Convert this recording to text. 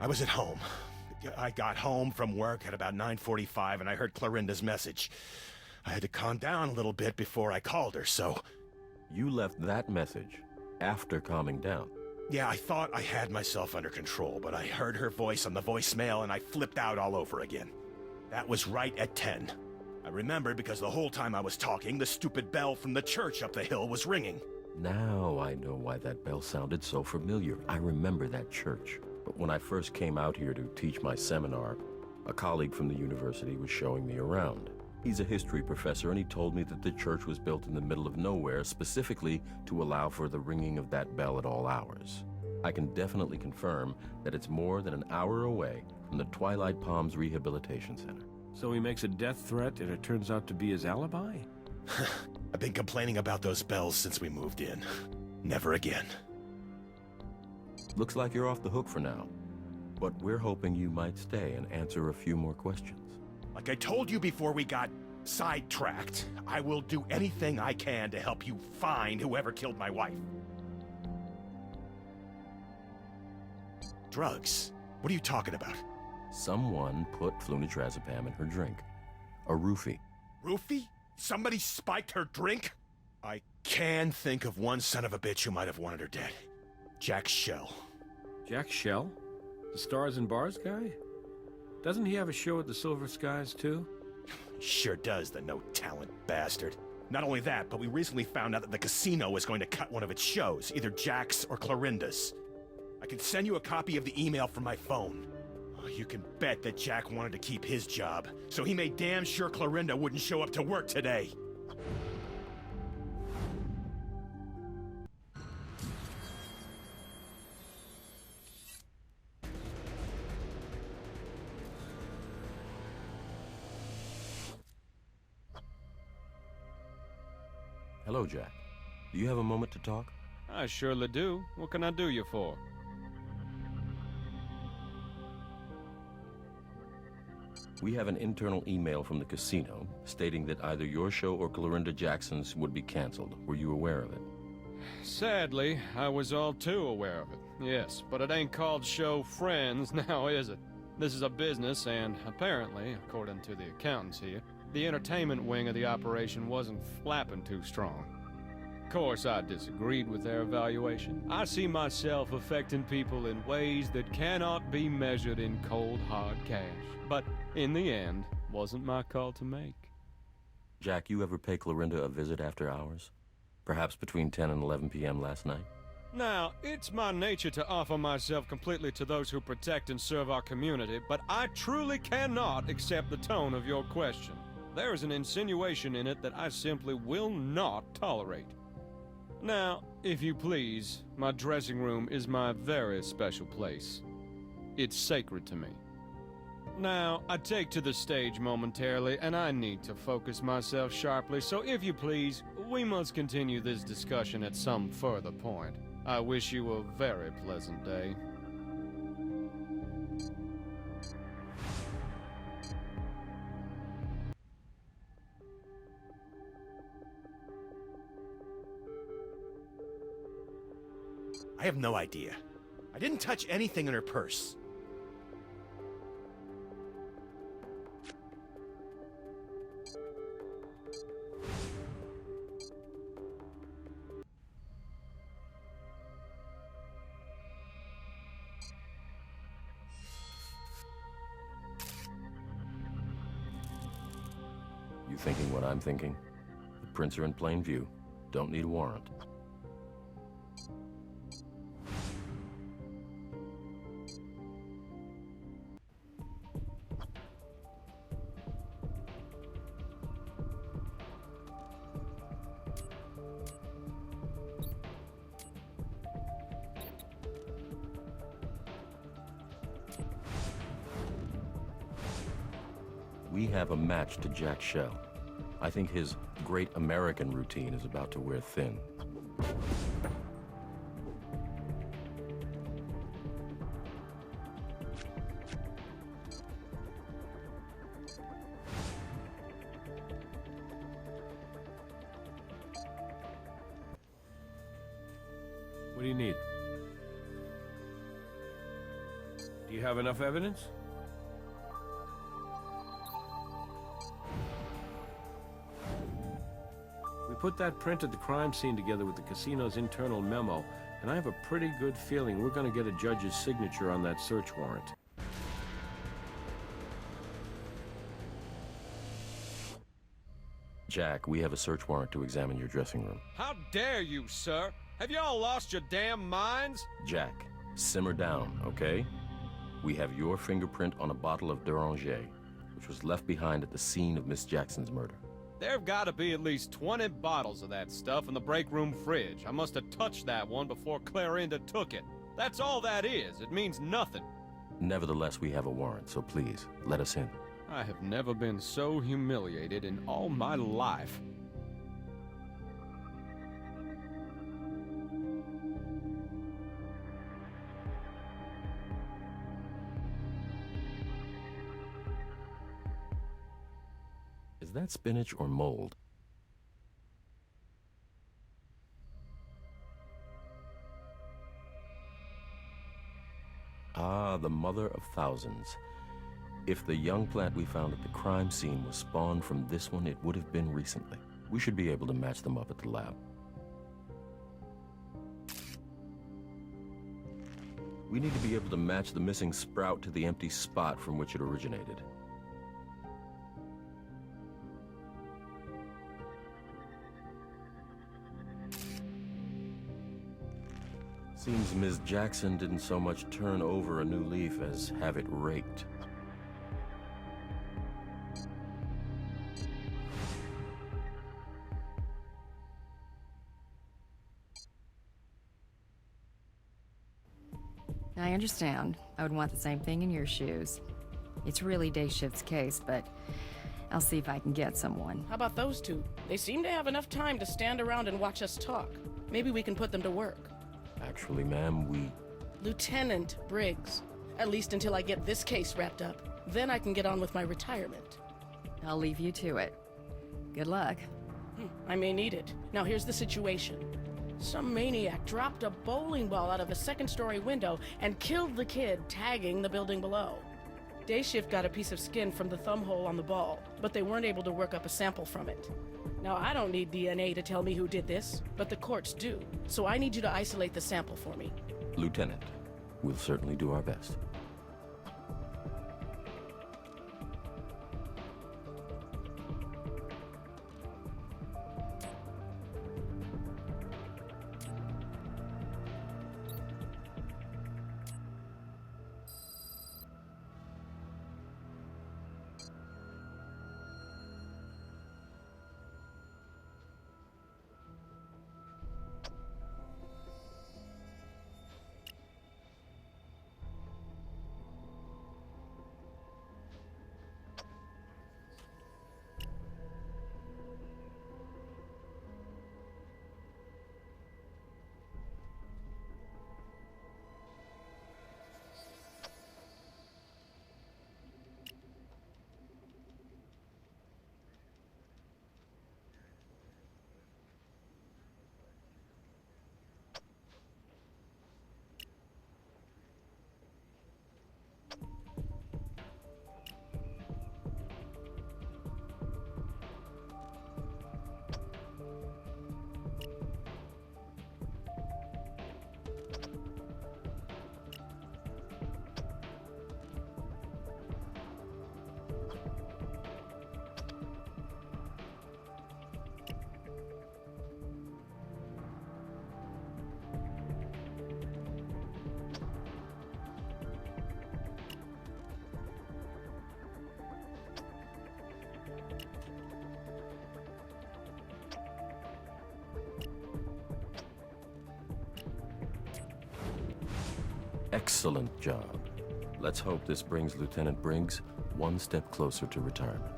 I was at home. I got home from work at about 9:45 and I heard Clorinda's message. I had to calm down a little bit before I called her, so... You left that message after calming down? Yeah, I thought I had myself under control, but I heard her voice on the voicemail and I flipped out all over again. That was right at 10. I remembered because the whole time I was talking, the stupid bell from the church up the hill was ringing. Now I know why that bell sounded so familiar. I remember that church. But when I first came out here to teach my seminar, a colleague from the university was showing me around. He's a history professor, and he told me that the church was built in the middle of nowhere specifically to allow for the ringing of that bell at all hours. I can definitely confirm that it's more than an hour away from the Twilight Palms Rehabilitation Center. So he makes a death threat and it turns out to be his alibi? I've been complaining about those bells since we moved in. Never again. Looks like you're off the hook for now, but we're hoping you might stay and answer a few more questions. Like I told you before we got sidetracked, I will do anything I can to help you find whoever killed my wife. Drugs? What are you talking about? Someone put flunitrazepam in her drink. A roofie. Roofie? Somebody spiked her drink? I can think of one son of a bitch who might have wanted her dead. Jack Shell. Jack Shell? The Stars and Bars guy? Doesn't he have a show at the Silver Skies, too? Sure does, the no-talent bastard. Not only that, but we recently found out that the casino is going to cut one of its shows, either Jack's or Clorinda's. I can send you a copy of the email from my phone. Oh, you can bet that Jack wanted to keep his job, so he made damn sure Clorinda wouldn't show up to work today. Hello, Jack. Do you have a moment to talk? I surely do. What can I do you for? We have an internal email from the casino stating that either your show or Clorinda Jackson's would be canceled. Were you aware of it? Sadly, I was all too aware of it. Yes, but it ain't called Show Friends now, is it? This is a business, and apparently, according to the accountants here, the entertainment wing of the operation wasn't flapping too strong. Of course, I disagreed with their evaluation. I see myself affecting people in ways that cannot be measured in cold, hard cash. But in the end, wasn't my call to make. Jack, you ever pay Clorinda a visit after hours? Perhaps between 10 and 11 p.m. last night? Now, it's my nature to offer myself completely to those who protect and serve our community, but I truly cannot accept the tone of your question. There is an insinuation in it that I simply will not tolerate. Now, if you please, my dressing room is my very special place. It's sacred to me. Now, I take to the stage momentarily, and I need to focus myself sharply, so if you please, we must continue this discussion at some further point. I wish you a very pleasant day. I have no idea. I didn't touch anything in her purse. You thinking what I'm thinking? The prints are in plain view. Don't need a warrant. We have a match to Jack Shell. I think his great American routine is about to wear thin. What do you need? You have enough evidence? We put that print at the crime scene together with the casino's internal memo, and I have a pretty good feeling we're going to get a judge's signature on that search warrant. Jack, we have a search warrant to examine your dressing room. How dare you, sir? Have y'all lost your damn minds? Jack, simmer down, okay? We have your fingerprint on a bottle of d'Oranger, which was left behind at the scene of Miss Jackson's murder. There've got to be at least 20 bottles of that stuff in the break room fridge. I must have touched that one before Clarinda took it. That's all that is. It means nothing. Nevertheless, we have a warrant, so please, let us in. I have never been so humiliated in all my life. Is that spinach or mold? Ah, the mother of thousands. If the young plant we found at the crime scene was spawned from this one, it would have been recently. We should be able to match them up at the lab. We need to be able to match the missing sprout to the empty spot from which it originated. Seems Ms. Jackson didn't so much turn over a new leaf as have it raked. I understand. I would want the same thing in your shoes. It's really day shift's case, but I'll see if I can get someone. How about those two? They seem to have enough time to stand around and watch us talk. Maybe we can put them to work. Actually, ma'am, we... Lieutenant Briggs. At least until I get this case wrapped up. Then I can get on with my retirement. I'll leave you to it. Good luck. I may need it. Now here's the situation. Some maniac dropped a bowling ball out of a second-story window and killed the kid, tagging the building below. Day shift got a piece of skin from the thumb hole on the ball, but they weren't able to work up a sample from it. Now, I don't need DNA to tell me who did this, but the courts do. So I need you to isolate the sample for me. Lieutenant, we'll certainly do our best. Excellent job. Let's hope this brings Lieutenant Briggs one step closer to retirement.